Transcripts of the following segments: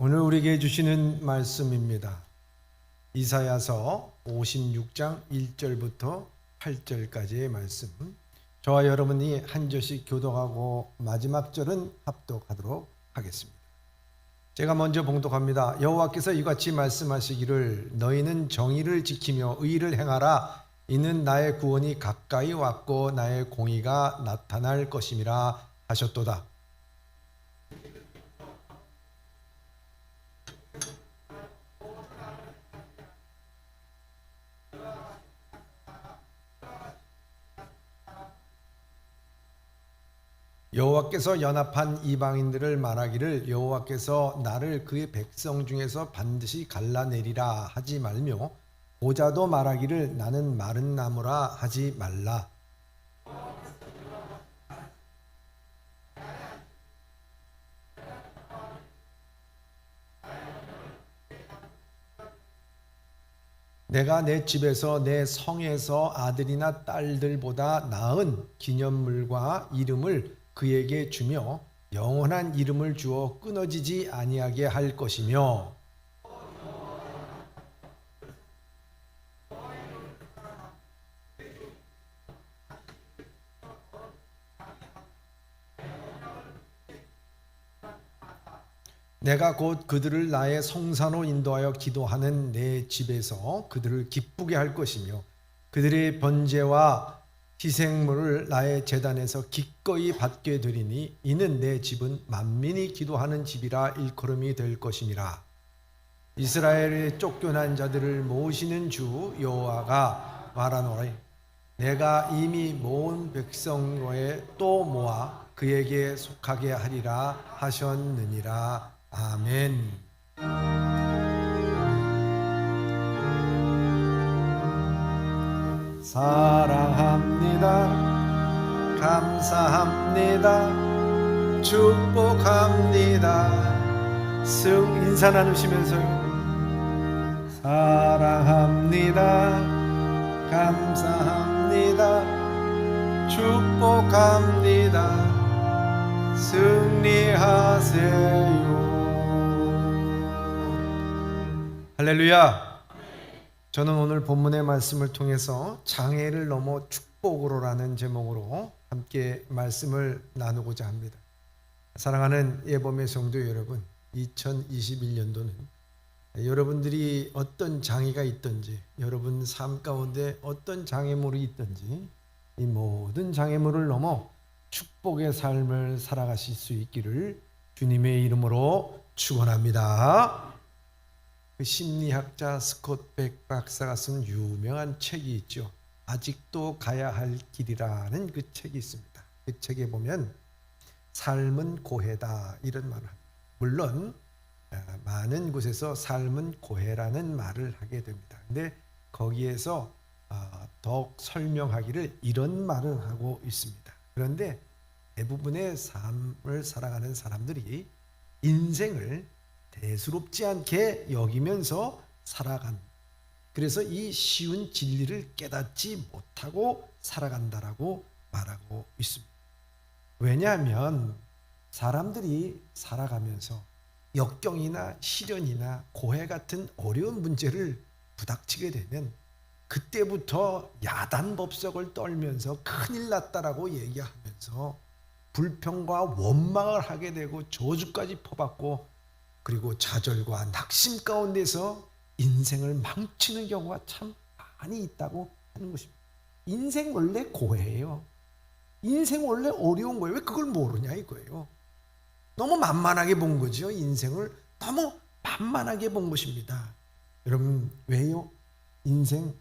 오늘 우리에게 주시는 말씀입니다. 이사야서 56장 1절부터 8절까지의 말씀. 저와 여러분이 한 절씩 교독하고 마지막 절은 합독하도록 하겠습니다. 제가 먼저 봉독합니다. 여호와께서 이같이 말씀하시기를 너희는 정의를 지키며 의를 행하라. 이는 나의 구원이 가까이 왔고 나의 공의가 나타날 것임이라 하셨도다. 여호와께서 연합한 이방인들을 말하기를 여호와께서 나를 그의 백성 중에서 반드시 갈라내리라 하지 말며 보자도 말하기를 나는 마른 나무라 하지 말라. 내가 내 집에서 내 성에서 아들이나 딸들보다 나은 기념물과 이름을 그에게 주며 영원한 이름을 주어 끊어지지 아니하게 할 것이며 내가 곧 그들을 나의 성산으로 인도하여 기도하는 내 집에서 그들을 기쁘게 할 것이며 그들의 번제와 희생물을 나의 제단에서 기꺼이 받게 되리니 이는 내 집은 만민이 기도하는 집이라 일컬음이 될 것이니라. 이스라엘의 쫓겨난 자들을 모으시는 주 여호와가 말하노라. 내가 이미 모은 백성에 또 모아 그에게 속하게 하리라 하셨느니라. 아멘. 사랑합니다. 감사합니다. 축복합니다. 인사 나누시면서요. 사랑합니다. 감사합니다. 축복합니다. 승리하세요. 할렐루야. 저는 오늘 본문의 말씀을 통해서 장애를 넘어 축복으로라는 제목으로 함께 말씀을 나누고자 합니다. 사랑하는 예범의 성도 여러분, 2021년도는 여러분들이 어떤 장애가 있든지, 여러분 삶 가운데 어떤 장애물이 있든지 이 모든 장애물을 넘어 축복의 삶을 살아가실 수 있기를 주님의 이름으로 축원합니다. 그 심리학자 스콧 백 박사가 쓴 유명한 책이 있죠. 아직도 가야 할 길이라는 그 책이 있습니다. 그 책에 보면 삶은 고해다 이런 말을 합니다. 물론 많은 곳에서 삶은 고해라는 말을 하게 됩니다. 근데 거기에서 더욱 설명하기를 이런 말을 하고 있습니다. 그런데 대부분의 삶을 살아가는 사람들이 인생을 대수롭지 않게 여기면서 살아간, 그래서 이 쉬운 진리를 깨닫지 못하고 살아간다라고 말하고 있습니다. 왜냐하면 사람들이 살아가면서 역경이나 시련이나 고해 같은 어려운 문제를 부닥치게 되면 그때부터 야단법석을 떨면서 큰일 났다라고 얘기하면서 불평과 원망을 하게 되고 저주까지 퍼받고 그리고 좌절과 낙심 가운데서 인생을 망치는 경우가 참 많이 있다고 하는 것입니다. 인생 원래 고해예요. 인생 원래 어려운 거예요. 왜 그걸 모르냐 이거예요. 너무 만만하게 본 거죠. 인생을 너무 만만하게 본 것입니다. 여러분 왜요? 인생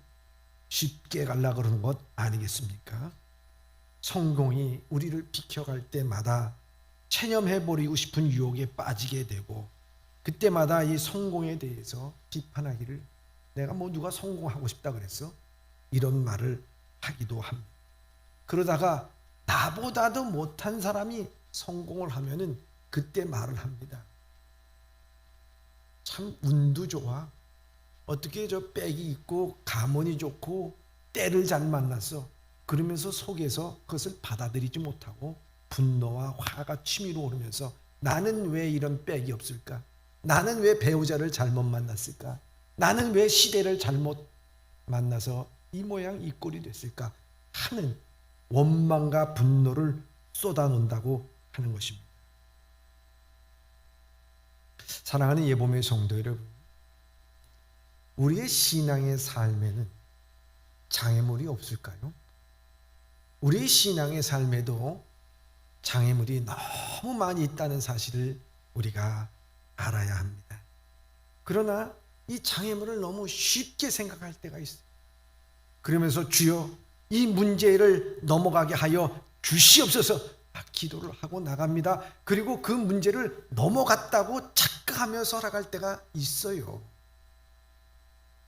쉽게 가려고 그러는 것 아니겠습니까? 성공이 우리를 비켜갈 때마다 체념해버리고 싶은 유혹에 빠지게 되고 그때마다 이 성공에 대해서 비판하기를 내가 뭐 누가 성공하고 싶다 그랬어? 이런 말을 하기도 합니다. 그러다가 나보다도 못한 사람이 성공을 하면은 그때 말을 합니다. 참 운도 좋아. 어떻게 저 빽이 있고 가문이 좋고 때를 잘 만났어. 그러면서 속에서 그것을 받아들이지 못하고 분노와 화가 치밀어 오르면서 나는 왜 이런 빽이 없을까? 나는 왜 배우자를 잘못 만났을까? 나는 왜 시대를 잘못 만나서 이 모양 이 꼴이 됐을까? 하는 원망과 분노를 쏟아놓는다고 하는 것입니다. 사랑하는 예보의 성도 여러분, 우리의 신앙의 삶에는 장애물이 없을까요? 우리의 신앙의 삶에도 장애물이 너무 많이 있다는 사실을 우리가 알아야 합니다. 그러나 이 장애물을 너무 쉽게 생각할 때가 있어요. 그러면서 주여 이 문제를 넘어가게 하여 주시옵소서 기도를 하고 나갑니다. 그리고 그 문제를 넘어갔다고 착각하며 살아갈 때가 있어요.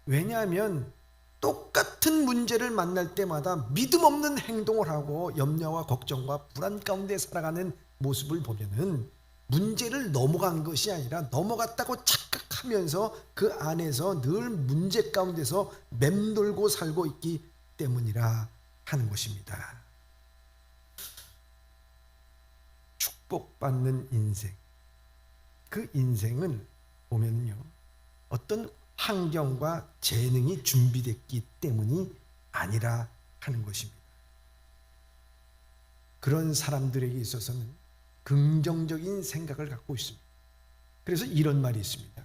왜냐하면 똑같은 문제를 만날 때마다 믿음 없는 행동을 하고 염려와 걱정과 불안 가운데 살아가는 모습을 보면은 문제를 넘어간 것이 아니라 넘어갔다고 착각하면서 그 안에서 늘 문제 가운데서 맴돌고 살고 있기 때문이라 하는 것입니다. 축복받는 인생, 그 인생은 보면요 어떤 환경과 재능이 준비됐기 때문이 아니라 하는 것입니다. 그런 사람들에게 있어서는 긍정적인 생각을 갖고 있습니다. 그래서 이런 말이 있습니다.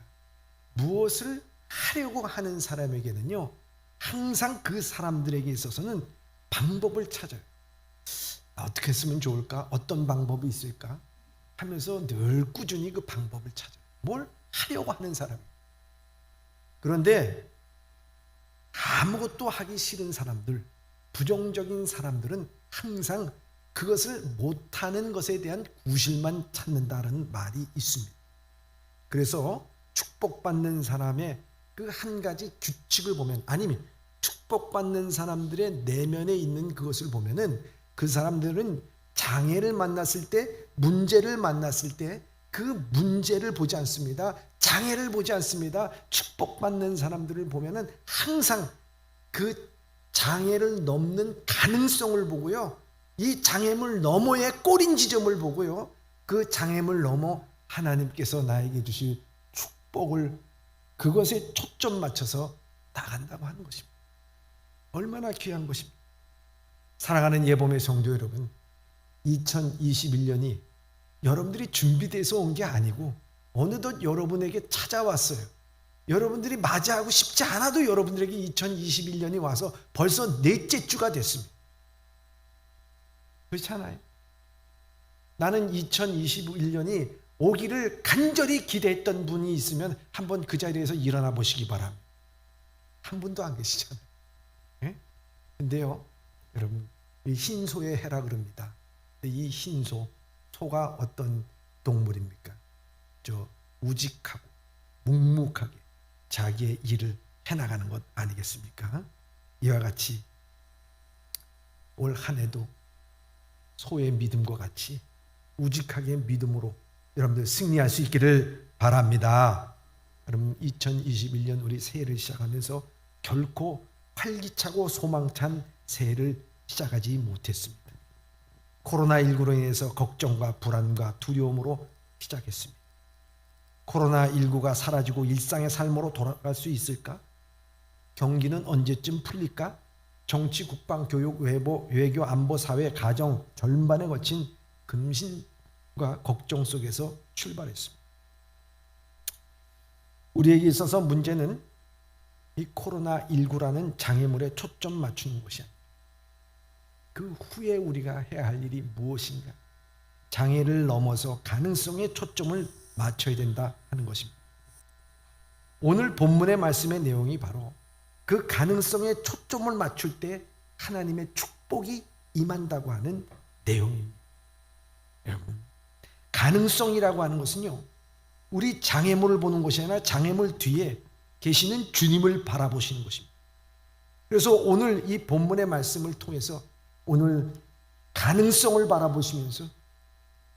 무엇을 하려고 하는 사람에게는요 항상 그 사람들에게 있어서는 방법을 찾아요. 어떻게 했으면 좋을까? 어떤 방법이 있을까? 하면서 늘 꾸준히 그 방법을 찾아요. 뭘 하려고 하는 사람이에요. 그런데 아무것도 하기 싫은 사람들, 부정적인 사람들은 항상 그것을 못하는 것에 대한 구실만 찾는다는 말이 있습니다. 그래서 축복받는 사람의 그 한 가지 규칙을 보면, 아니면 축복받는 사람들의 내면에 있는 그것을 보면은 그 사람들은 장애를 만났을 때, 문제를 만났을 때 그 문제를 보지 않습니다. 장애를 보지 않습니다. 축복받는 사람들을 보면은 항상 그 장애를 넘는 가능성을 보고요. 이 장애물 너머의 꼬린 지점을 보고요. 그 장애물 넘어 하나님께서 나에게 주실 축복을 그것에 초점 맞춰서 나간다고 하는 것입니다. 얼마나 귀한 것입니다. 사랑하는 예봄의 성도 여러분, 2021년이 여러분들이 준비돼서 온 게 아니고 어느덧 여러분에게 찾아왔어요. 여러분들이 맞이하고 싶지 않아도 여러분들에게 2021년이 와서 벌써 넷째 주가 됐습니다. 그렇잖아요. 나는 2021년이 오기를 간절히 기대했던 분이 있으면 한번 그 자리에서 일어나 보시기 바랍니다. 한 분도 안 계시잖아요. 예? 근데요, 여러분, 이 흰소의 해라 그럽니다. 이 흰소, 소가 어떤 동물입니까? 우직하고 묵묵하게 자기의 일을 해나가는 것 아니겠습니까? 이와 같이 올 한 해도 소의 믿음과 같이 우직하게 믿음으로 여러분들 승리할 수 있기를 바랍니다. 여러분 2021년 우리 새해를 시작하면서 결코 활기차고 소망찬 새해를 시작하지 못했습니다. 코로나19로 인해서 걱정과 불안과 두려움으로 시작했습니다. 코로나19가 사라지고 일상의 삶으로 돌아갈 수 있을까? 경기는 언제쯤 풀릴까? 정치, 국방, 교육, 외교, 안보, 사회, 가정 전반에 거친 근심과 걱정 속에서 출발했습니다. 우리에게 있어서 문제는 이 코로나19라는 장애물에 초점 맞추는 것이 아닙니다. 그 후에 우리가 해야 할 일이 무엇인가? 장애를 넘어서 가능성에 초점을 맞춰야 된다 하는 것입니다. 오늘 본문의 말씀의 내용이 바로 그 가능성에 초점을 맞출 때 하나님의 축복이 임한다고 하는 내용입니다. 여러분, 가능성이라고 하는 것은요, 우리 장애물을 보는 것이 아니라 장애물 뒤에 계시는 주님을 바라보시는 것입니다. 그래서 오늘 이 본문의 말씀을 통해서 오늘 가능성을 바라보시면서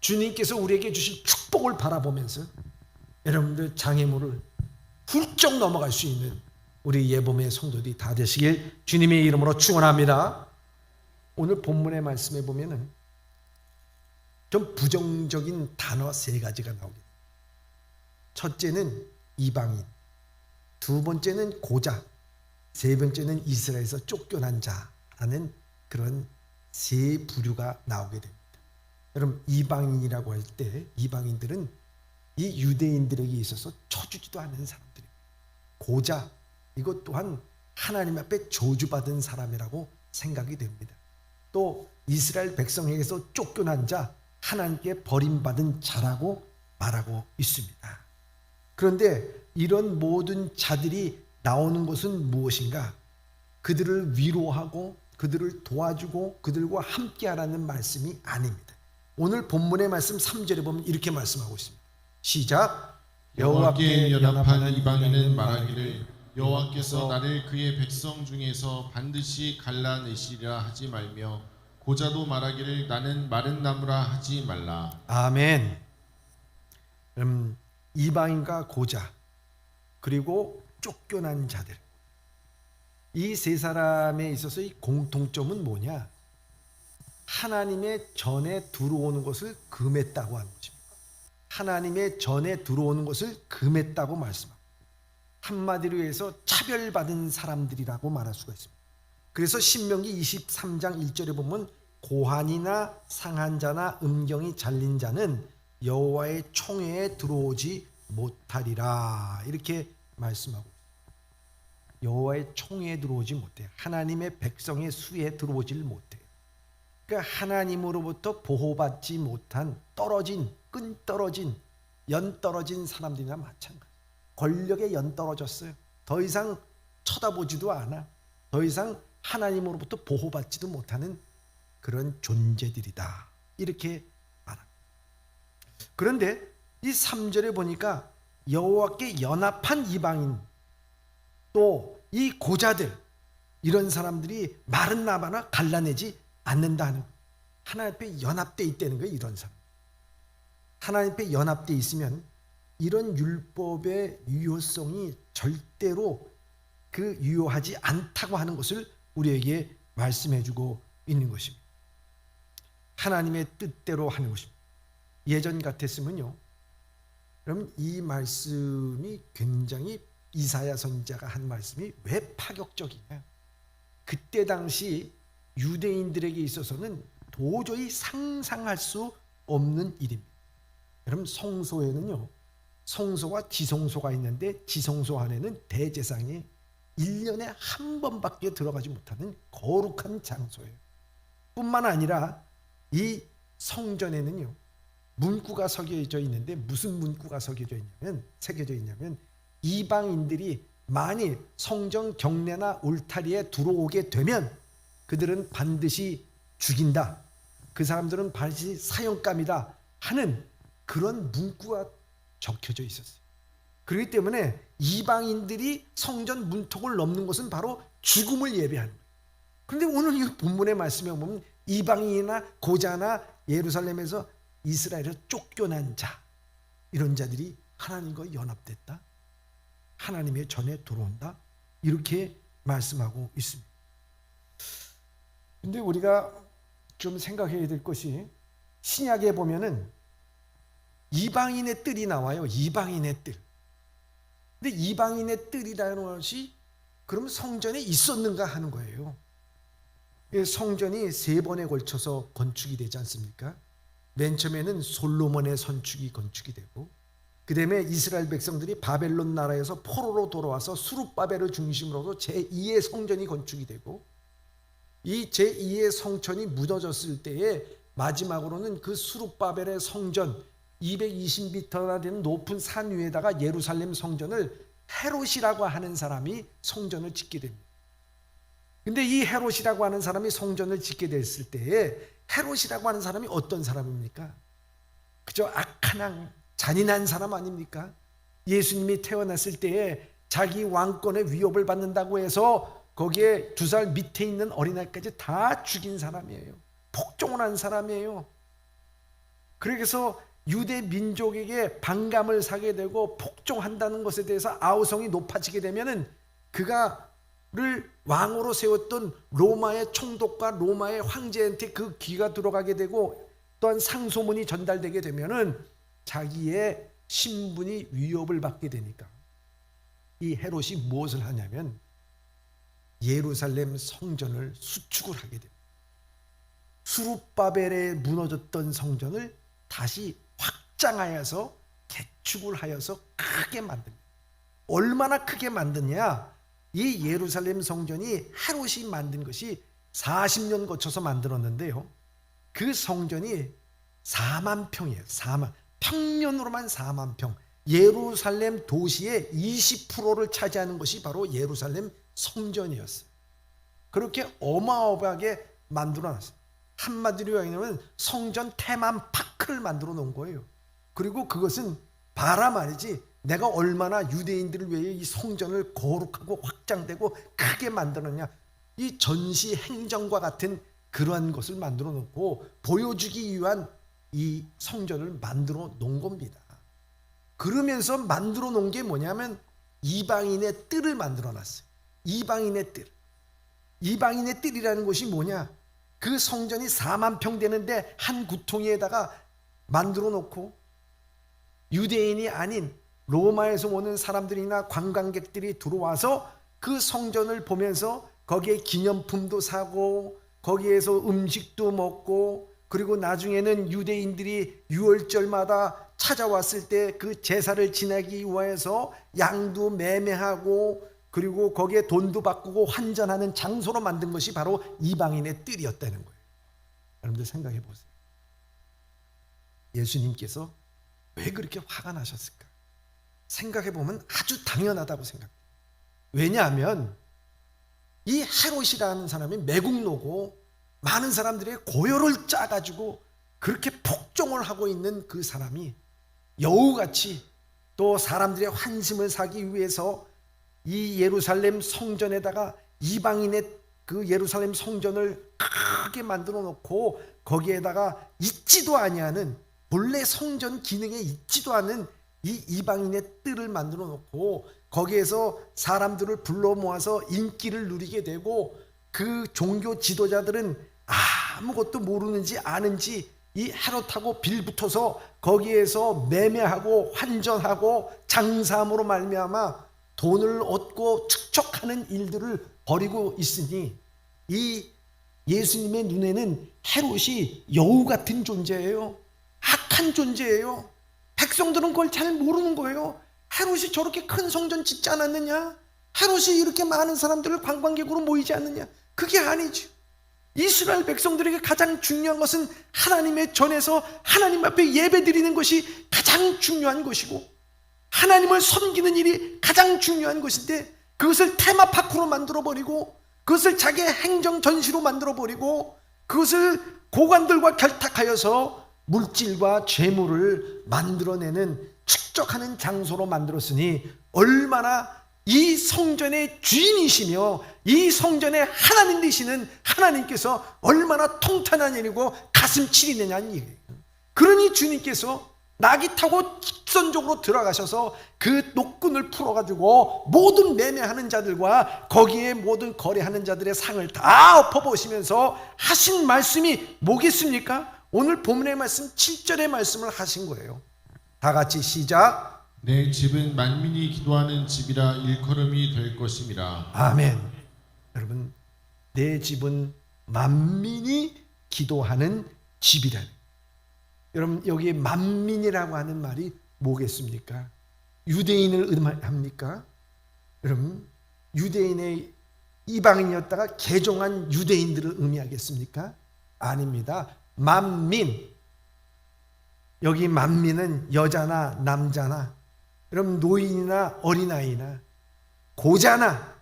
주님께서 우리에게 주신 축복을 바라보면서 여러분들 장애물을 훌쩍 넘어갈 수 있는 우리 예봄의 성도들이 다 되시길 주님의 이름으로 축원합니다. 오늘 본문의 말씀에 보면은 좀 부정적인 단어 3가지가 나오게 됩니다. 첫째는 이방인, 두 번째는 고자, 세 번째는 이스라엘에서 쫓겨난 자라는 그런 세 부류가 나오게 됩니다. 여러분, 이방인이라고 할 때 이방인들은 이 유대인들에게 있어서 쳐주지도 않는 사람들입니다. 고자, 이것 또한 하나님 앞에 저주받은 사람이라고 생각이 됩니다. 또 이스라엘 백성에게서 쫓겨난 자, 하나님께 버림받은 자라고 말하고 있습니다. 그런데 이런 모든 자들이 나오는 것은 무엇인가? 그들을 위로하고 그들을 도와주고 그들과 함께하라는 말씀이 아닙니다. 오늘 본문의 말씀 3절에 보면 이렇게 말씀하고 있습니다. 시작. 여호와께 연합한 이방인은 말하기를 여호와께서 나를 그의 백성 중에서 반드시 갈라내시리라 하지 말며 고자도 말하기를 나는 마른 나무라 하지 말라. 아멘. 이방인과 고자 그리고 쫓겨난 자들, 이 세 사람에 있어서의 공통점은 뭐냐? 하나님의 전에 들어오는 것을 금했다고 하는 것입니다. 하나님의 전에 들어오는 것을 금했다고 말씀합니다. 한마디로 해서 차별받은 사람들이라고 말할 수가 있습니다. 그래서 신명기 23장 1절에 보면 고한이나 상한 자나 음경이 잘린 자는 여호와의 총회에 들어오지 못하리라, 이렇게 말씀하고 있습니다. 여호와의 총회에 들어오지 못해요. 하나님의 백성의 수에 들어오질 못해요. 그러니까 하나님으로부터 보호받지 못한 떨어진, 끈 떨어진, 연 떨어진 사람들이나 마찬가지. 권력에 연 떨어졌어요. 더 이상 쳐다보지도 않아. 더 이상 하나님으로부터 보호받지도 못하는 그런 존재들이다, 이렇게 말합니다. 그런데 이 3절에 보니까 여호와께 연합한 이방인, 또 이 고자들, 이런 사람들이 마른 나무나 갈라내지 않는다는, 하나님 앞에 연합되어 있다는 거예요. 이런 사람, 하나님 앞에 연합되어 있으면 이런 율법의 유효성이 절대로 유효하지 않다고 하는 것을 우리에게 말씀해주고 있는 것입니다. 하나님의 뜻대로 하는 것입니다. 예전 같았으면요, 그럼 이 말씀이 굉장히, 이사야 선지자가 한 말씀이 왜 파격적이냐? 그때 당시 유대인들에게 있어서는 도저히 상상할 수 없는 일입니다. 여러분, 성소에는요, 성소와 지성소가 있는데 지성소 안에는 대제사장이 1년에 한 번밖에 들어가지 못하는 거룩한 장소예요. 뿐만 아니라 이 성전에는요, 문구가 새겨져 있는데, 무슨 문구가 새겨져 있냐면 이방인들이 만일 성전 경내나 울타리에 들어오게 되면 그들은 반드시 죽인다, 그 사람들은 반드시 사형감이다 하는 그런 문구가 적혀져 있었어요. 그렇기 때문에 이방인들이 성전 문턱을 넘는 것은 바로 죽음을 예배하는 거예요. 그런데 오늘 이 본문의 말씀에 보면 이방인이나 고자나 예루살렘에서 이스라엘에서 쫓겨난 자, 이런 자들이 하나님과 연합됐다, 하나님의 전에 들어온다, 이렇게 말씀하고 있습니다. 근데 우리가 좀 생각해야 될 것이, 신약에 보면은 이방인의 뜰이 나와요. 이방인의 뜰. 근데 이방인의 뜰이라는 것이 그럼 성전에 있었는가 하는 거예요. 성전이 3번에 걸쳐서 건축이 되지 않습니까? 맨 처음에는 솔로몬의 건축이 되고, 그 다음에 이스라엘 백성들이 바벨론 나라에서 포로로 돌아와서 수룹바벨을 중심으로 제2의 성전이 건축이 되고, 이 제2의 성전이 무너졌을 때에 마지막으로는 그 수룹바벨의 성전 220m나 되는 높은 산 위에다가 예루살렘 성전을 헤롯이라고 하는 사람이 성전을 짓게 됩니다. 근데 이 헤롯이라고 하는 사람이 성전을 짓게 됐을 때에, 헤롯이라고 하는 사람이 어떤 사람입니까? 그저 악한 왕, 잔인한 사람 아닙니까? 예수님이 태어났을 때에 자기 왕권의 위협을 받는다고 해서 거기에 2살 밑에 있는 어린아이까지 다 죽인 사람이에요. 폭종을 한 사람이에요. 그래서 유대 민족에게 반감을 사게 되고 폭종한다는 것에 대해서 아우성이 높아지게 되면은 그가를 왕으로 세웠던 로마의 총독과 로마의 황제한테 그 귀가 들어가게 되고, 또한 상소문이 전달되게 되면은 자기의 신분이 위협을 받게 되니까 이 헤롯이 무엇을 하냐면 예루살렘 성전을 수축을 하게 됩니다. 수룹바벨에 무너졌던 성전을 다시 확장하여서 개축을 하여서 크게 만듭니다. 얼마나 크게 만드냐? 이 예루살렘 성전이 헤롯이 만든 것이 40년 거쳐서 만들었는데요, 그 성전이 4만 평이에요. 4만 평면으로만 4만 평. 예루살렘 도시의 20%를 차지하는 것이 바로 예루살렘 성전이었어요. 그렇게 어마어마하게 만들어놨어요. 한마디로 얘기하면 성전 테마파크를 만들어 놓은 거예요. 그리고 그것은 봐라 말이지, 내가 얼마나 유대인들을 위해 이 성전을 거룩하고 확장되고 크게 만들었냐, 이 전시 행정과 같은 그러한 것을 만들어 놓고 보여주기 위한 이 성전을 만들어 놓은 겁니다. 그러면서 만들어 놓은 게 뭐냐면 이방인의 뜰을 만들어 놨어요. 이방인의 뜰. 이방인의 뜰이라는 것이 뭐냐? 그 성전이 4만 평 되는데 한 구덩이에다가 만들어 놓고 유대인이 아닌 로마에서 오는 사람들이나 관광객들이 들어와서 그 성전을 보면서 거기에 기념품도 사고 거기에서 음식도 먹고, 그리고 나중에는 유대인들이 유월절마다 찾아왔을 때 그 제사를 지내기 위해서 양도 매매하고 그리고 거기에 돈도 바꾸고 환전하는 장소로 만든 것이 바로 이방인의 뜰이었다는 거예요. 여러분들 생각해 보세요. 예수님께서 왜 그렇게 화가 나셨을까? 생각해 보면 아주 당연하다고 생각해요. 왜냐하면 이 헤롯이라는 사람이 매국노고 많은 사람들의 고열을 짜가지고 그렇게 폭정을 하고 있는 그 사람이 여우같이 또 사람들의 환심을 사기 위해서 이 예루살렘 성전에다가 이방인의 그 예루살렘 성전을 크게 만들어 놓고 거기에다가 있지도 아니하는, 본래 성전 기능에 있지도 않은 이 이방인의 뜰을 만들어 놓고 거기에서 사람들을 불러 모아서 인기를 누리게 되고, 그 종교 지도자들은 아무것도 모르는지 아는지 이 헤롯하고 빌붙어서 거기에서 매매하고 환전하고 장사함으로 말미암아 돈을 얻고 축적하는 일들을 벌이고 있으니 이 예수님의 눈에는 헤롯이 여우 같은 존재예요. 악한 존재예요. 백성들은 그걸 잘 모르는 거예요. 헤롯이 저렇게 큰 성전 짓지 않았느냐? 헤롯이 이렇게 많은 사람들을 관광객으로 모이지 않느냐? 그게 아니죠. 이스라엘 백성들에게 가장 중요한 것은 하나님의 전에서 하나님 앞에 예배 드리는 것이 가장 중요한 것이고, 하나님을 섬기는 일이 가장 중요한 것인데, 그것을 테마파크로 만들어버리고 그것을 자기의 행정 전시로 만들어버리고 그것을 고관들과 결탁하여서 물질과 재물을 만들어내는 축적하는 장소로 만들었으니 얼마나 이 성전의 주인이시며 이 성전의 하나님 되시는 하나님께서 얼마나 통탄한 일이고 가슴치리느냐는 얘기예요. 그러니 주님께서 나귀 타고 직선적으로 들어가셔서 그 노끈을 풀어가지고 모든 매매하는 자들과 거기에 모든 거래하는 자들의 상을 다 엎어보시면서 하신 말씀이 뭐겠습니까? 오늘 본문의 말씀 7절의 말씀을 하신 거예요. 다 같이 시작. 내 집은 만민이 기도하는 집이라 일컬음이 될 것임이라. 아멘. 여러분, 내 집은 만민이 기도하는 집이라. 여러분, 여기 만민이라고 하는 말이 뭐겠습니까? 유대인을 의미합니까? 여러분, 유대인의 이방인이었다가 개종한 유대인들을 의미하겠습니까? 아닙니다. 만민. 여기 만민은 여자나 남자나, 여러분 노인이나 어린아이나 고자나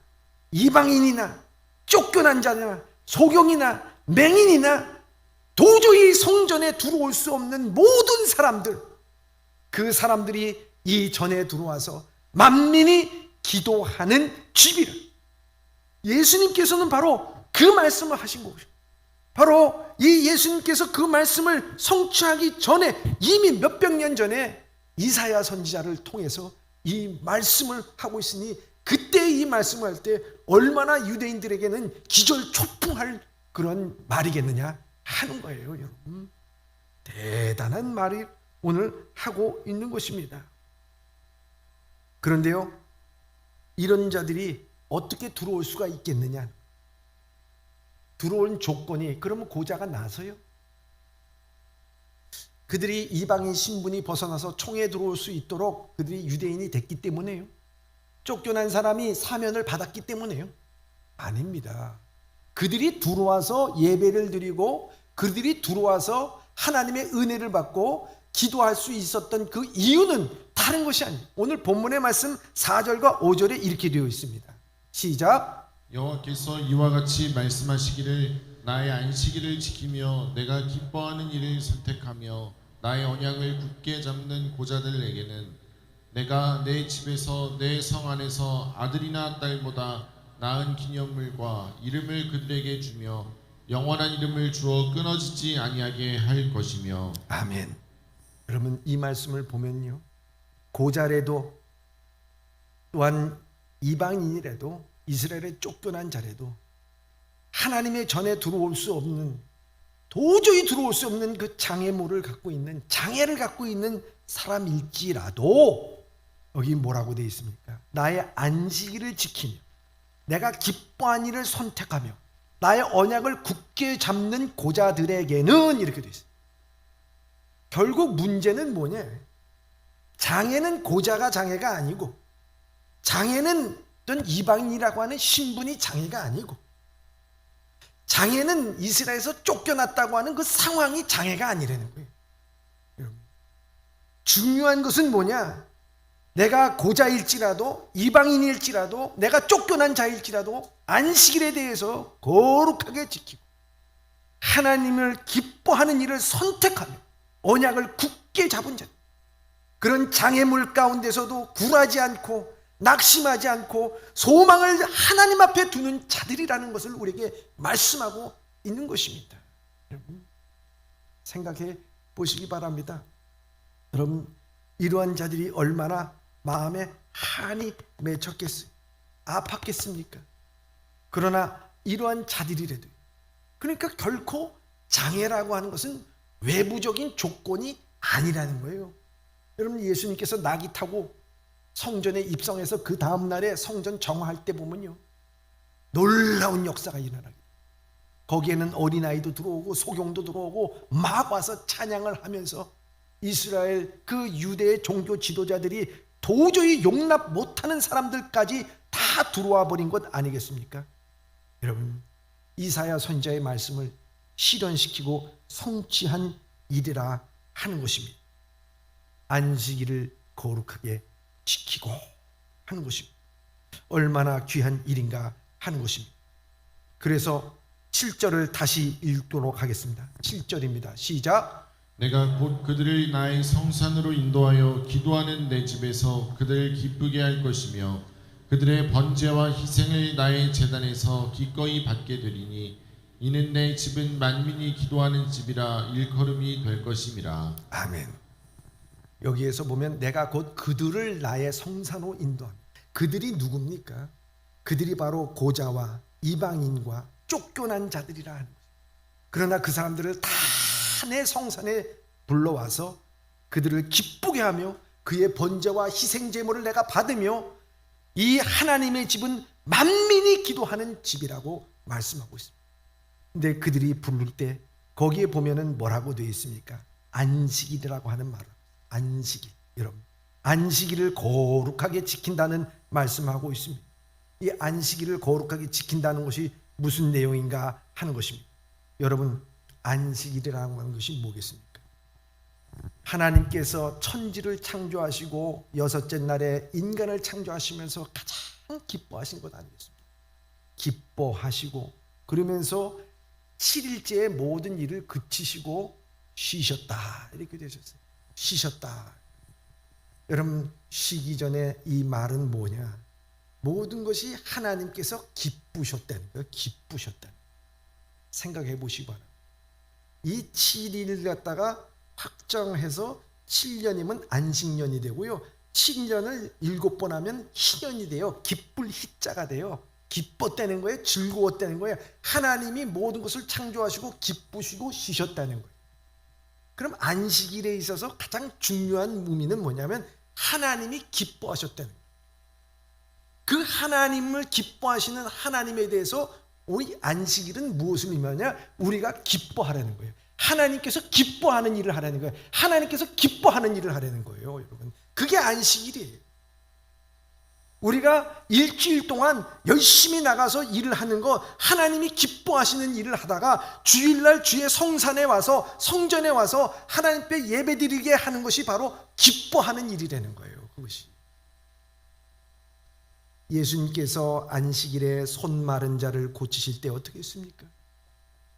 이방인이나 쫓겨난 자나 소경이나 맹인이나 도저히 성전에 들어올 수 없는 모든 사람들, 그 사람들이 이 전에 들어와서 만민이 기도하는 집이라. 예수님께서는 바로 그 말씀을 하신 것이죠. 바로 이 예수님께서 그 말씀을 성취하기 전에 이미 몇백 년 전에 이사야 선지자를 통해서 이 말씀을 하고 있으니, 그때 이 말씀을 할 때 얼마나 유대인들에게는 기절초풍할 그런 말이겠느냐 하는 거예요. 여러분, 대단한 말이 오늘 하고 있는 것입니다. 그런데요, 이런 자들이 어떻게 들어올 수가 있겠느냐? 들어온 조건이 그러면 고자가 나서요. 그들이 이방인 신분이 벗어나서 총에 들어올 수 있도록 그들이 유대인이 됐기 때문에요. 쫓겨난 사람이 사면을 받았기 때문에요. 아닙니다. 그들이 들어와서 예배를 드리고 그들이 들어와서 하나님의 은혜를 받고 기도할 수 있었던 그 이유는 다른 것이 아니에요. 오늘 본문의 말씀 4절과 5절에 이렇게 되어 있습니다. 시작. 여호와께서 이와 같이 말씀하시기를 나의 안식일을 지키며 내가 기뻐하는 일을 선택하며 나의 언약을 굳게 잡는 고자들에게는 내가 내 집에서 내 성 안에서 아들이나 딸보다 나은 기념물과 이름을 그들에게 주며 영원한 이름을 주어 끊어지지 아니하게 할 것이며. 아멘. 여러분, 이 말씀을 보면요, 고자래도 또한 이방인이라도 이스라엘에 쫓겨난 자라도 하나님의 전에 들어올 수 없는, 도저히 들어올 수 없는 그 장애물을 갖고 있는, 장애를 갖고 있는 사람일지라도 여기 뭐라고 되어 있습니까? 나의 안식일을 지키며 내가 기뻐한 일을 선택하며 나의 언약을 굳게 잡는 고자들에게는, 이렇게 되어 있어요. 결국 문제는 뭐냐? 장애는 고자가 장애가 아니고, 장애는 어떤 이방인이라고 하는 신분이 장애가 아니고, 장애는 이스라엘에서 쫓겨났다고 하는 그 상황이 장애가 아니라는 거예요. 여러분, 중요한 것은 뭐냐? 내가 고자일지라도 이방인일지라도 내가 쫓겨난 자일지라도 안식일에 대해서 거룩하게 지키고 하나님을 기뻐하는 일을 선택하며 언약을 굳게 잡은 자, 그런 장애물 가운데서도 굴하지 않고 낙심하지 않고 소망을 하나님 앞에 두는 자들이라는 것을 우리에게 말씀하고 있는 것입니다. 여러분, 생각해 보시기 바랍니다. 여러분, 이러한 자들이 얼마나 마음에 한이 맺혔겠어요? 아팠겠습니까? 그러나 이러한 자들이라도, 그러니까 결코 장애라고 하는 것은 외부적인 조건이 아니라는 거예요. 여러분, 예수님께서 낙이 타고 성전에 입성해서 그 다음날에 성전 정화할 때 보면요, 놀라운 역사가 일어나요. 거기에는 어린아이도 들어오고 소경도 들어오고 막 와서 찬양을 하면서 이스라엘 그 유대의 종교 지도자들이 도저히 용납 못하는 사람들까지 다 들어와 버린 것 아니겠습니까? 여러분, 이사야 선지자의 말씀을 실현시키고 성취한 일이라 하는 것입니다. 안식일을 거룩하게 지키고 하는 것입니다. 얼마나 귀한 일인가 하는 것입니다. 그래서 7절을 다시 읽도록 하겠습니다. 7절입니다. 시작. 내가 곧 그들을 나의 성산으로 인도하여 기도하는 내 집에서 그들을 기쁘게 할 것이며 그들의 번제와 희생을 나의 제단에서 기꺼이 받게 되리니 이는 내 집은 만민이 기도하는 집이라 일컬음이 될 것임이라. 아멘. 여기에서 보면 내가 곧 그들을 나의 성산으로 인도합니다. 그들이 누굽니까? 그들이 바로 고자와 이방인과 쫓겨난 자들이라 하는 것입니다. 그러나 그 사람들을 다 내 성산에 불러와서 그들을 기쁘게 하며 그의 번제와 희생 제물을 내가 받으며 이 하나님의 집은 만민이 기도하는 집이라고 말씀하고 있습니다. 근데 그들이 부를 때 거기에 보면은 뭐라고 되어 있습니까? 안식일이라고 하는 말을, 안식일. 여러분, 안식일을 거룩하게 지킨다는 말씀하고 있습니다. 이 안식일을 거룩하게 지킨다는 것이 무슨 내용인가 하는 것입니다. 여러분, 안식일이라고 하는 것이 뭐겠습니까? 하나님께서 천지를 창조하시고 여섯째 날에 인간을 창조하시면서 가장 기뻐하신 것 아니겠습니까? 기뻐하시고 그러면서 7일째의 모든 일을 그치시고 쉬셨다, 이렇게 되셨어요. 쉬셨다. 여러분, 쉬기 전에 이 말은 뭐냐? 모든 것이 하나님께서 기쁘셨다는 거예요. 기쁘셨다는. 생각해 보시기 바랍니다. 이 7일을 갖다가 확정해서 7년이면 안식년이 되고요, 7년을 7번 하면 희년이 돼요. 기쁠 희자가 돼요. 기뻤다는 거예요. 즐거웠다는 거예요. 하나님이 모든 것을 창조하시고 기쁘시고 쉬셨다는 거예요. 그럼 안식일에 있어서 가장 중요한 의미는 뭐냐면 하나님이 기뻐하셨다는 거예요. 그 하나님을 기뻐하시는 하나님에 대해서 우리 안식일은 무엇을 의미하냐? 우리가 기뻐하라는 거예요. 하나님께서 기뻐하는 일을 하라는 거예요. 하나님께서 기뻐하는 일을 하라는 거예요, 여러분. 그게 안식일이에요. 우리가 일주일 동안 열심히 나가서 일을 하는 거, 하나님이 기뻐하시는 일을 하다가 주일날 주의 성산에 와서, 성전에 와서 하나님 앞에 예배드리게 하는 것이 바로 기뻐하는 일이라는 거예요. 그것이. 예수님께서 안식일에 손 마른 자를 고치실 때 어떻게 했습니까?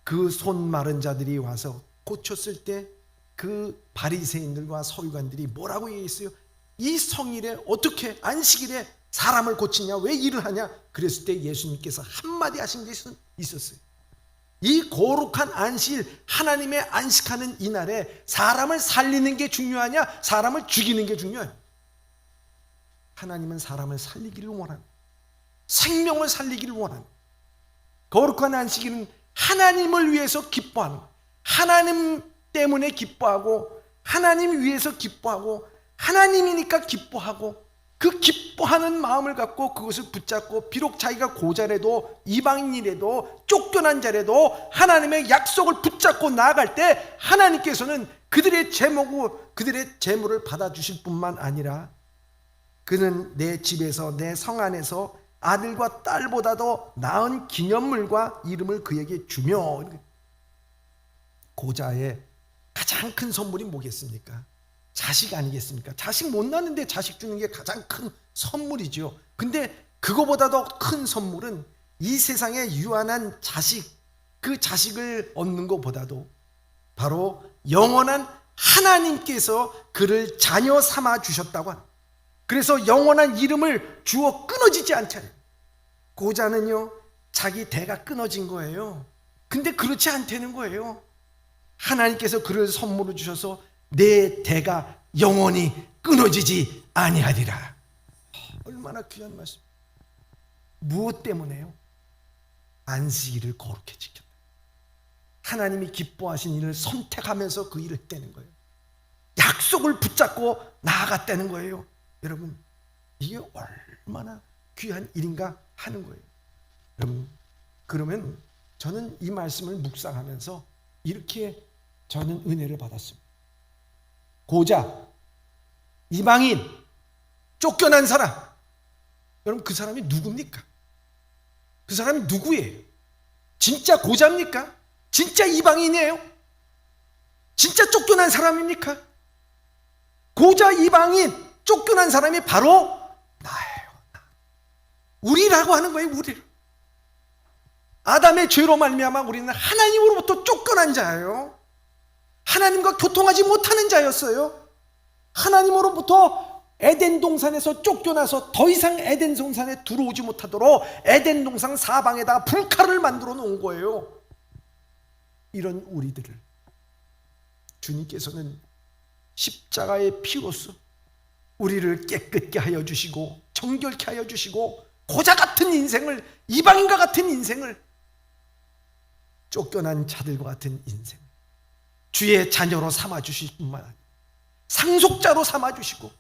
그 손 마른 자들이 와서 고쳤을 때 그 바리새인들과 서기관들이 뭐라고 얘기했어요? 이 성일에 어떻게 안식일에 사람을 고치냐? 왜 일을 하냐? 그랬을 때 예수님께서 한마디 하신 게 있었어요. 이 거룩한 안식일, 하나님의 안식하는 이날에 사람을 살리는 게 중요하냐? 사람을 죽이는 게 중요하냐? 하나님은 사람을 살리기를 원하는, 생명을 살리기를 원하는, 거룩한 안식일은 하나님을 위해서 기뻐하는, 하나님 때문에 기뻐하고, 하나님 위해서 기뻐하고, 하나님이니까 기뻐하고, 그 기뻐하는 마음을 갖고 그것을 붙잡고, 비록 자기가 고자라도, 이방인이라도, 쫓겨난 자라도 하나님의 약속을 붙잡고 나아갈 때 하나님께서는 그들의 제목을, 그들의 재물을 받아주실 뿐만 아니라 그는 내 집에서, 내 성 안에서 아들과 딸보다도 나은 기념물과 이름을 그에게 주며. 고자의 가장 큰 선물이 뭐겠습니까? 자식 아니겠습니까? 자식 못 낳는데 자식 주는 게 가장 큰 선물이죠. 근데 그거보다도 큰 선물은 이 세상에 유한한 자식, 그 자식을 얻는 것보다도 바로 영원한 하나님께서 그를 자녀 삼아 주셨다고 합니다. 그래서 영원한 이름을 주어 끊어지지 않잖아요. 고자는요, 자기 대가 끊어진 거예요. 근데 그렇지 않다는 거예요. 하나님께서 그를 선물로 주셔서 내 대가 영원히 끊어지지 아니하리라. 얼마나 귀한 말씀. 무엇 때문에요? 안식일을 거룩히 지켰다. 하나님이 기뻐하신 일을 선택하면서 그 일을 했다는 거예요. 약속을 붙잡고 나아갔다는 거예요. 여러분, 이게 얼마나 귀한 일인가 하는 거예요. 여러분, 그러면 저는 이 말씀을 묵상하면서 이렇게 저는 은혜를 받았습니다. 고자, 이방인, 쫓겨난 사람, 여러분 그 사람이 누굽니까? 그 사람이 누구예요? 진짜 고자입니까? 진짜 이방인이에요? 진짜 쫓겨난 사람입니까? 고자, 이방인, 쫓겨난 사람이 바로 나예요. 우리라고 하는 거예요. 우리. 아담의 죄로 말미암아 우리는 하나님으로부터 쫓겨난 자예요. 하나님과 교통하지 못하는 자였어요. 하나님으로부터 에덴 동산에서 쫓겨나서 더 이상 에덴 동산에 들어오지 못하도록 에덴 동산 사방에다가 불칼을 만들어 놓은 거예요. 이런 우리들을 주님께서는 십자가의 피로써 우리를 깨끗게 하여 주시고 정결케 하여 주시고 고자 같은 인생을, 이방인과 같은 인생을, 쫓겨난 자들과 같은 인생, 주의 자녀로 삼아주실 뿐만 아니라 상속자로 삼아주시고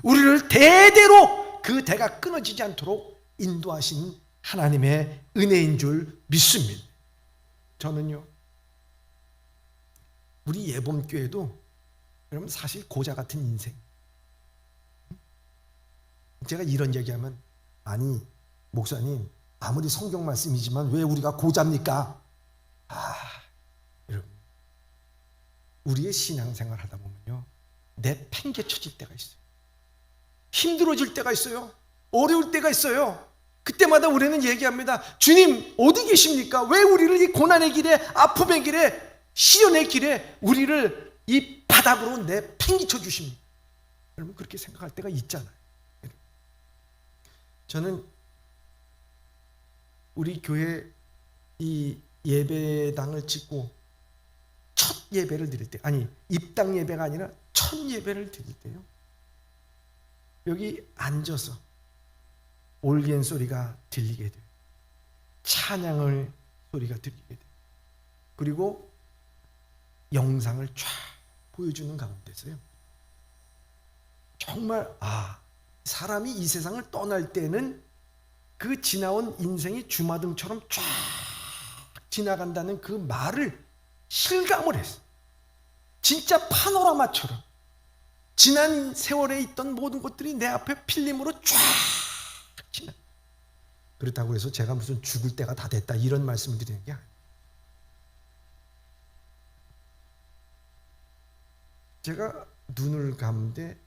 우리를 대대로 그 대가 끊어지지 않도록 인도하신 하나님의 은혜인 줄 믿습니다. 저는요, 우리 예범교회도 여러분 사실 고자 같은 인생, 제가 이런 얘기하면 아니 목사님 아무리 성경 말씀이지만 왜 우리가 고자입니까? 여러분, 우리의 신앙생활 하다 보면요 내 팽개쳐질 때가 있어요. 힘들어질 때가 있어요. 어려울 때가 있어요. 그때마다 우리는 얘기합니다. 주님 어디 계십니까? 왜 우리를 이 고난의 길에, 아픔의 길에, 시련의 길에 우리를 이 바닥으로 내 팽개쳐 주십니까? 여러분 그렇게 생각할 때가 있잖아요. 저는 우리 교회 이 예배당을 짓고 첫 예배를 드릴 때, 아니 입당 예배가 아니라 첫 예배를 드릴 때요, 여기 앉아서 올겐 소리가 들리게 돼요. 찬양을 소리가 들리게 돼요. 그리고 영상을 쫙 보여주는 가운데서요, 정말 사람이 이 세상을 떠날 때는 그 지나온 인생이 주마등처럼 쫙 지나간다는 그 말을 실감을 했어. 진짜 파노라마처럼 지난 세월에 있던 모든 것들이 내 앞에 필름으로 쫙 지나. 그렇다고 해서 제가 무슨 죽을 때가 다 됐다 이런 말씀을 드리는 게 아니에요. 제가 눈을 감는데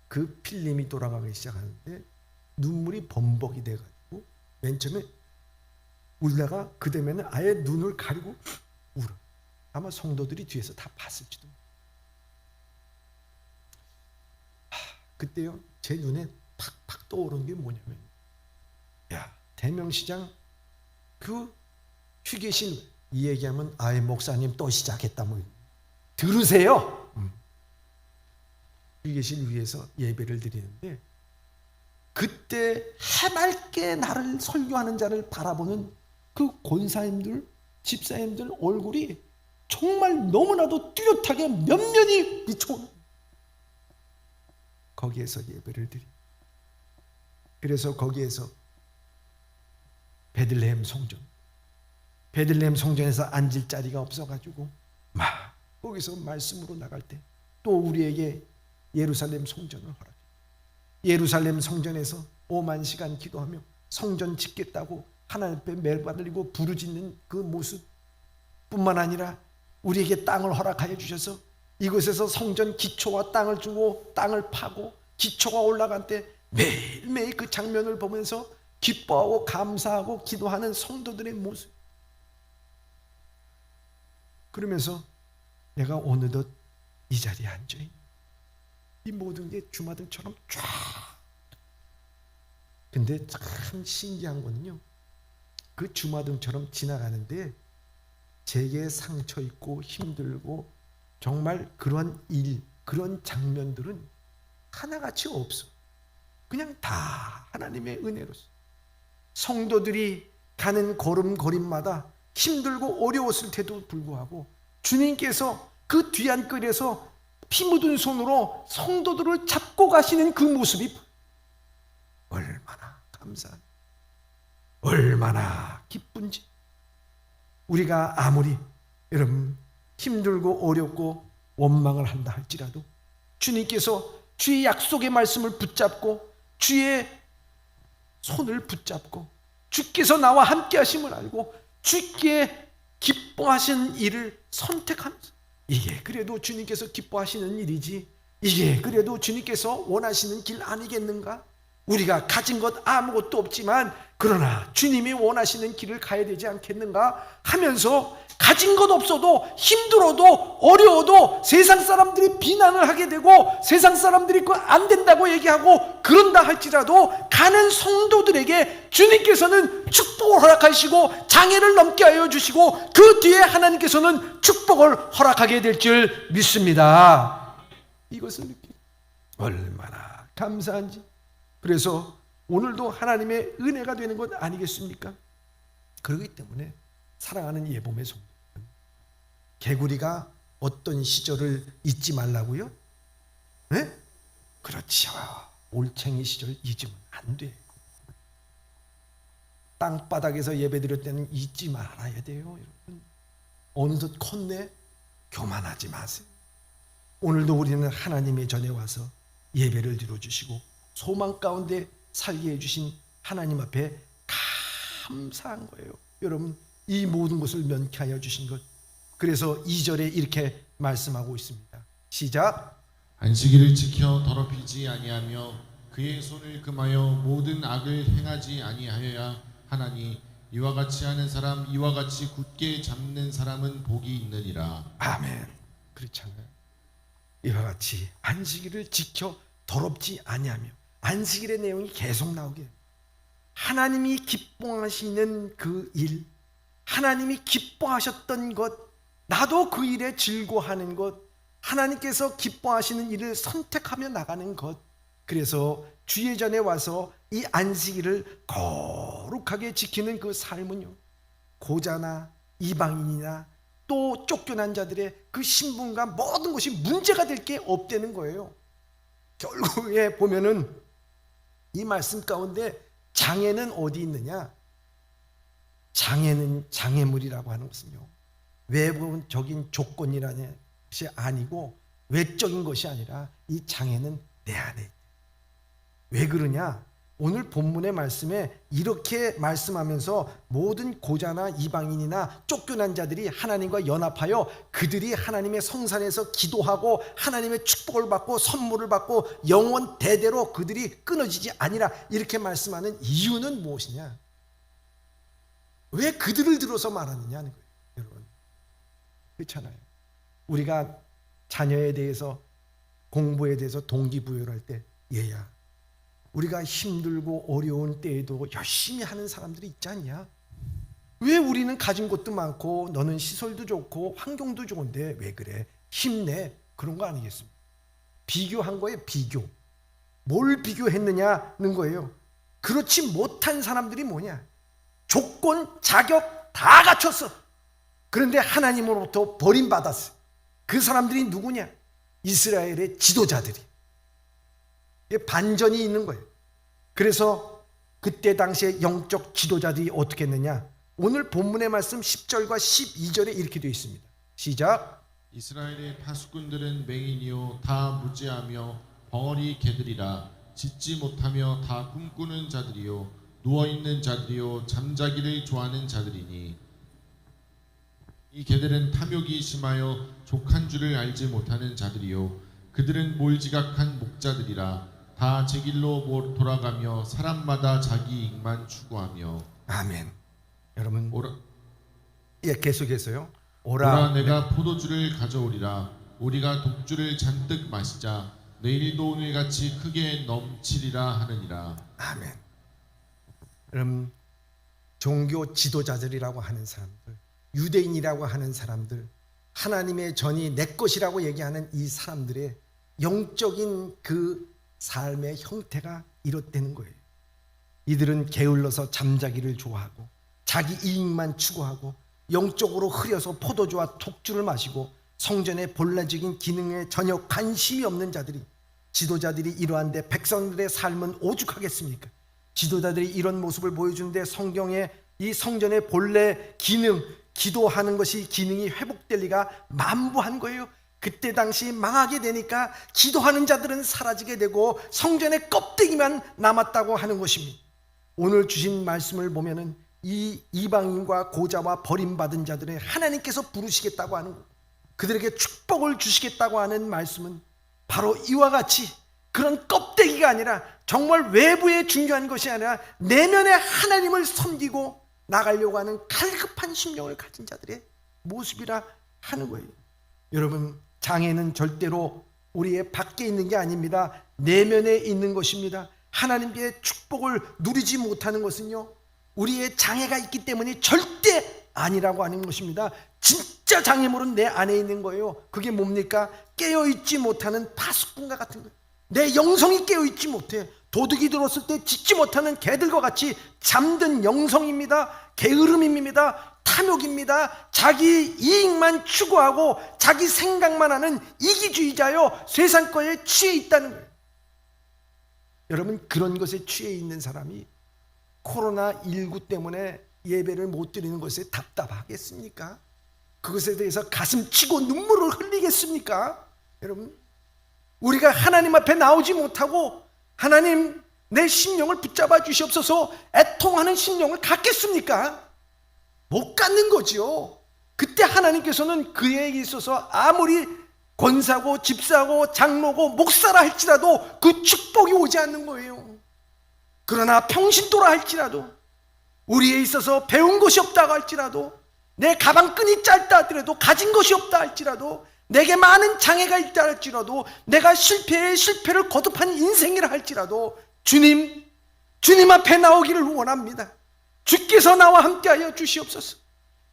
그 필름이 돌아가기 시작하는데 눈물이 범벅이 돼가지고 맨 처음에 울다가 그 다음에는 아예 눈을 가리고 울어. 아마 성도들이 뒤에서 다 봤을지도. 그때요 제 눈에 팍팍 떠오른 게 뭐냐면, 야 대명시장 그 휴게실 이 얘기하면 아예 목사님 또 시작했다 뭐 들으세요. 휴게실 위에서 예배를 드리는데 그때 해맑게 나를 설교하는 자를 바라보는 그 권사님들, 집사님들 얼굴이 정말 너무나도 뚜렷하게 면면이 비춰오는, 거기에서 예배를 드리. 그래서 거기에서 베들레헴 성전에서 앉을 자리가 없어가지고 막 거기서 말씀으로 나갈 때 또 우리에게 예루살렘 성전을 허락해. 예루살렘 성전에서 5만 시간 기도하며 성전 짓겠다고 하나님 앞에 멜받들리고 부르짖는 그 모습 뿐만 아니라 우리에게 땅을 허락하여 주셔서 이곳에서 성전 기초와 땅을 주고 땅을 파고 기초가 올라간 때 매일매일 그 장면을 보면서 기뻐하고 감사하고 기도하는 성도들의 모습. 그러면서 내가 어느덧 이 자리에 앉아있는 이 모든 게 주마등처럼 쫙. 근데 참 신기한 거는요, 그 주마등처럼 지나가는데 제게 상처 있고 힘들고 정말 그런 일, 그런 장면들은 하나같이 없어. 그냥 다 하나님의 은혜로서. 성도들이 가는 걸음걸이마다 힘들고 어려웠을 때도 불구하고 주님께서 그 뒤안길에서 피 묻은 손으로 성도들을 잡고 가시는 그 모습이 얼마나 감사한, 얼마나 기쁜지. 우리가 아무리 여러분 힘들고 어렵고 원망을 한다 할지라도 주님께서 주의 약속의 말씀을 붙잡고 주의 손을 붙잡고 주께서 나와 함께 하심을 알고 주께 기뻐하시는 일을 선택하면서, 이게 그래도 주님께서 기뻐하시는 일이지, 이게 그래도 주님께서 원하시는 길 아니겠는가? 우리가 가진 것 아무것도 없지만 그러나 주님이 원하시는 길을 가야 되지 않겠는가 하면서 가진 것 없어도 힘들어도 어려워도 세상 사람들이 비난을 하게 되고 세상 사람들이 그거 안 된다고 얘기하고 그런다 할지라도 가는 성도들에게 주님께서는 축복을 허락하시고 장애를 넘게 하여 주시고 그 뒤에 하나님께서는 축복을 허락하게 될 줄 믿습니다. 이것을 느끼고 얼마나 감사한지. 그래서 오늘도 하나님의 은혜가 되는 것 아니겠습니까? 그렇기 때문에 사랑하는 예봄의 성도, 개구리가 어떤 시절을 잊지 말라고요? 네? 그렇죠. 올챙이 시절 잊으면 안 돼. 땅바닥에서 예배드릴 때는 잊지 말아야 돼요. 여러분. 어느덧 컸네? 교만하지 마세요. 오늘도 우리는 하나님의 전에 와서 예배를 드려주시고 소망 가운데 살게 해주신 하나님 앞에 감사한 거예요. 여러분, 이 모든 것을 면케하여 주신 것. 그래서 2절에 이렇게 말씀하고 있습니다. 시작. 안식일을 지켜 더럽히지 아니하며 그의 손을 금하여 모든 악을 행하지 아니하여야 하나니 이와 같이 하는 사람, 이와 같이 굳게 잡는 사람은 복이 있느니라. 아멘. 그렇잖아요. 이와 같이 안식일을 지켜 더럽지 아니하며, 안식일의 내용이 계속 나오게, 하나님이 기뻐하시는 그 일, 하나님이 기뻐하셨던 것, 나도 그 일에 즐거워하는 것, 하나님께서 기뻐하시는 일을 선택하며 나가는 것. 그래서 주의 전에 와서 이 안식일을 거룩하게 지키는 그 삶은요, 고자나 이방인이나 또 쫓겨난 자들의 그 신분과 모든 것이 문제가 될 게 없다는 거예요. 결국에 보면은 이 말씀 가운데 장애는 어디 있느냐? 장애는 장애물이라고 하는 것은요, 외부적인 조건이라는 것이 아니고 외적인 것이 아니라 이 장애는 내 안에 있다. 왜 그러냐? 오늘 본문의 말씀에 이렇게 말씀하면서 모든 고자나 이방인이나 쫓겨난 자들이 하나님과 연합하여 그들이 하나님의 성산에서 기도하고 하나님의 축복을 받고 선물을 받고 영원 대대로 그들이 끊어지지 아니라 이렇게 말씀하는 이유는 무엇이냐? 왜 그들을 들어서 말하느냐는 거예요, 여러분. 그렇잖아요. 우리가 자녀에 대해서, 공부에 대해서 동기부여를 할 때, 얘야, 우리가 힘들고 어려운 때에도 열심히 하는 사람들이 있지 않냐? 왜 우리는 가진 것도 많고 너는 시설도 좋고 환경도 좋은데 왜 그래? 힘내. 그런 거 아니겠습니까? 비교한 거예요, 비교. 뭘 비교했느냐는 거예요. 그렇지 못한 사람들이 뭐냐? 조건, 자격 다 갖췄어. 그런데 하나님으로부터 버림받았어. 그 사람들이 누구냐? 이스라엘의 지도자들이. 반전이 있는 거예요. 그래서 그때 당시에 영적 지도자들이 어떻게 했느냐? 오늘 본문의 말씀 10절과 12절에 이렇게 되어 있습니다. 시작. 이스라엘의 파수꾼들은 맹인이요 다 무지하며 벙어리 개들이라. 짖지 못하며 다 꿈꾸는 자들이요 누워있는 자들이요 잠자기를 좋아하는 자들이니 이 개들은 탐욕이 심하여 족한 줄을 알지 못하는 자들이요 그들은 몰지각한 목자들이라. 다 제 길로 돌아가며 사람마다 자기 이익만 추구하며. 아멘. 여러분, 오라, 계속해서요. 오라 내가 포도주를 가져오리라. 우리가 독주를 잔뜩 마시자. 내일도 오늘같이 크게 넘치리라 하느니라. 아멘. 여러분, 종교 지도자들이라고 하는 사람들, 유대인이라고 하는 사람들, 하나님의 전이 내 것이라고 얘기하는 이 사람들의 영적인 그 삶의 형태가 이렇다는 거예요. 이들은 게을러서 잠자기를 좋아하고 자기 이익만 추구하고 영적으로 흐려서 포도주와 독주를 마시고 성전의 본래적인 기능에 전혀 관심이 없는 자들이, 지도자들이 이러한데 백성들의 삶은 오죽하겠습니까? 지도자들이 이런 모습을 보여주는데 성경에 이 성전의 본래 기능, 기도하는 것이 기능이 회복될 리가 만무한 거예요. 그때 당시 망하게 되니까 기도하는 자들은 사라지게 되고 성전의 껍데기만 남았다고 하는 것입니다. 오늘 주신 말씀을 보면은 이 이방인과 고자와 버림받은 자들을 하나님께서 부르시겠다고 하는 것, 그들에게 축복을 주시겠다고 하는 말씀은 바로 이와 같이 그런 껍데기가 아니라 정말 외부에 중요한 것이 아니라 내면의 하나님을 섬기고 나가려고 하는 갈급한 심령을 가진 자들의 모습이라 하는 거예요. 여러분, 장애는 절대로 우리의 밖에 있는 게 아닙니다. 내면에 있는 것입니다. 하나님의 축복을 누리지 못하는 것은요, 우리의 장애가 있기 때문에 절대 아니라고 하는 것입니다. 진짜 장애물은 내 안에 있는 거예요. 그게 뭡니까? 깨어있지 못하는 파수꾼과 같은 거예요. 내 영성이 깨어있지 못해. 도둑이 들었을 때 짖지 못하는 개들과 같이 잠든 영성입니다. 게으름입니다. 탐욕입니다. 자기 이익만 추구하고 자기 생각만 하는 이기주의자요, 세상 거에 취해 있다는 거예요. 여러분, 그런 것에 취해 있는 사람이 코로나19 때문에 예배를 못 드리는 것에 답답하겠습니까? 그것에 대해서 가슴 치고 눈물을 흘리겠습니까? 여러분, 우리가 하나님 앞에 나오지 못하고 하나님 내 심령을 붙잡아 주시옵소서 애통하는 심령을 갖겠습니까? 못 갖는 거죠. 그때 하나님께서는 그에게 있어서 아무리 권사고 집사고 장로고 목사라 할지라도 그 축복이 오지 않는 거예요. 그러나 평신도라 할지라도, 우리에 있어서 배운 것이 없다고 할지라도, 내 가방끈이 짧다 하더라도, 가진 것이 없다 할지라도, 내게 많은 장애가 있다 할지라도, 내가 실패에 실패를 거듭한 인생이라 할지라도 주님 앞에 나오기를 원합니다. 주께서 나와 함께하여 주시옵소서.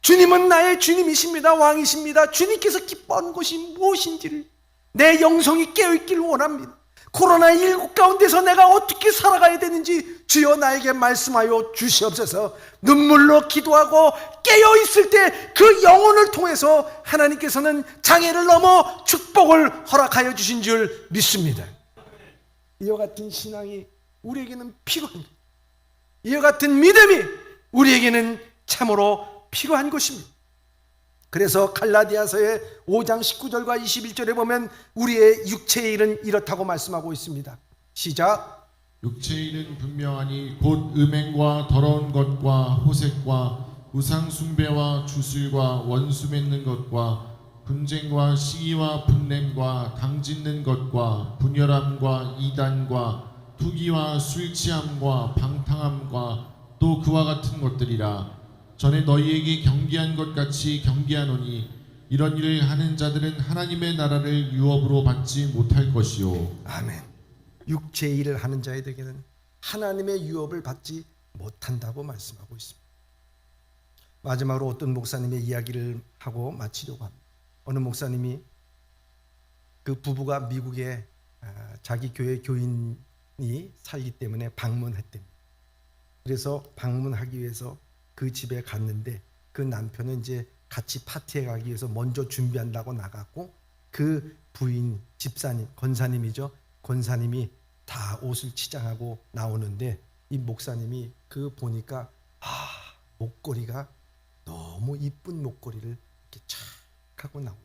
주님은 나의 주님이십니다. 왕이십니다. 주님께서 기뻐하는 것이 무엇인지를, 내 영성이 깨어있기를 원합니다. 코로나19 가운데서 내가 어떻게 살아가야 되는지 주여 나에게 말씀하여 주시옵소서. 눈물로 기도하고 깨어있을 때 그 영혼을 통해서 하나님께서는 장애를 넘어 축복을 허락하여 주신 줄 믿습니다. 이와 같은 신앙이 우리에게는 필요합니다. 이와 같은 믿음이 우리에게는 참으로 필요한 것입니다. 그래서 갈라디아서의 5장 19절과 21절에 보면 우리의 육체의 일은 이렇다고 말씀하고 있습니다. 시작. 육체의 일은 분명하니 곧 음행과 더러운 것과 호색과 우상 숭배와 주술과 원수 맺는 것과 분쟁과 시기와 분냄과 당짓는 것과 분열함과 이단과 투기와 술 취함과 방탕함과 또 그와 같은 것들이라. 전에 너희에게 경계한 것 같이 경계하노니 이런 일을 하는 자들은 하나님의 나라를 유업으로 받지 못할 것이요. 아멘. 육체의 일을 하는 자에게는 하나님의 유업을 받지 못한다고 말씀하고 있습니다. 마지막으로 어떤 목사님의 이야기를 하고 마치려고 합니다. 어느 목사님이 그 부부가 미국에 자기 교회 교인이 살기 때문에 방문했답니다. 그래서 방문하기 위해서 그 집에 갔는데 그 남편은 이제 같이 파티에 가기 위해서 먼저 준비한다고 나갔고 그 부인 집사님 권사님이죠. 권사님이 다 옷을 치장하고 나오는데 이 목사님이 그 보니까 목걸이가 너무 이쁜 목걸이를 이렇게 착 하고 나오더라고요.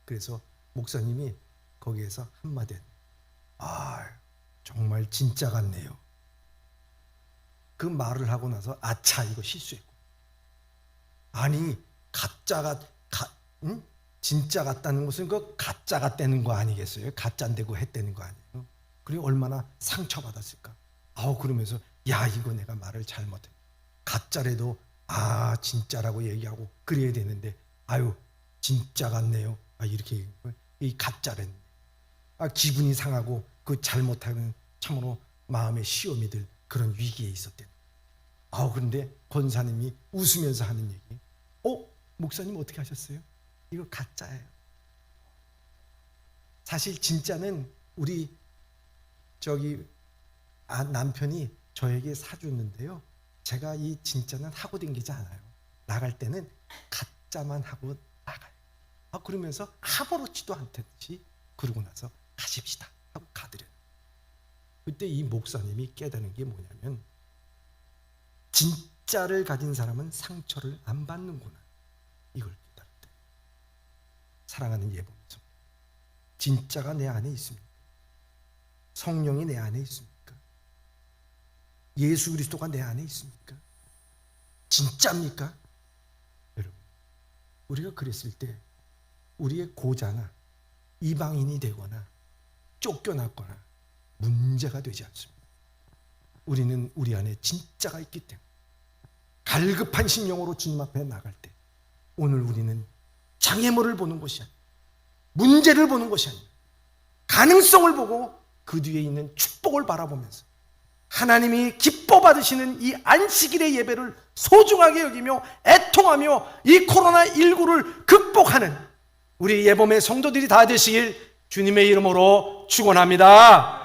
그래서 목사님이 거기에서 한마디 정말 진짜 같네요. 그 말을 하고 나서 아차 이거 실수했고 아니 진짜 같다는 것은 그 가짜 같다는 거 아니겠어요? 가짜인데고 했다는 거 아니에요? 그리고 얼마나 상처받았을까? 그러면서 이거 내가 말을 잘못했네. 가짜래도 진짜라고 얘기하고 그래야 되는데 진짜 같네요. 이렇게 이 가짜랬네. 기분이 상하고 그 잘못하면 참으로 마음에 시험이 들 그런 위기에 있었대. 그런데 권사님이 웃으면서 하는 얘기. 목사님 어떻게 하셨어요? 이거 가짜예요. 사실 진짜는 우리 남편이 저에게 사줬는데요. 제가 이 진짜는 하고 다니지 않아요. 나갈 때는 가짜만 하고 나가요. 그러면서 아무렇지도 않듯이 그러고 나서 가십시다 하고 가드려요. 그때 이 목사님이 깨달은 게 뭐냐면 진짜를 가진 사람은 상처를 안 받는구나. 이걸 깨달았대요. 사랑하는 예보면서 진짜가 내 안에 있습니까? 성령이 내 안에 있습니까? 예수 그리스도가 내 안에 있습니까? 진짜입니까? 여러분, 우리가 그랬을 때 우리의 고자나 이방인이 되거나 쫓겨났거나 문제가 되지 않습니다. 우리는 우리 안에 진짜가 있기 때문에 갈급한 심령으로 주님 앞에 나갈 때 오늘 우리는 장애물을 보는 것이 아니라 문제를 보는 것이 아니라 가능성을 보고 그 뒤에 있는 축복을 바라보면서 하나님이 기뻐 받으시는 이 안식일의 예배를 소중하게 여기며 애통하며 이 코로나19를 극복하는 우리 예범의 성도들이 다 되시길 주님의 이름으로 축원합니다.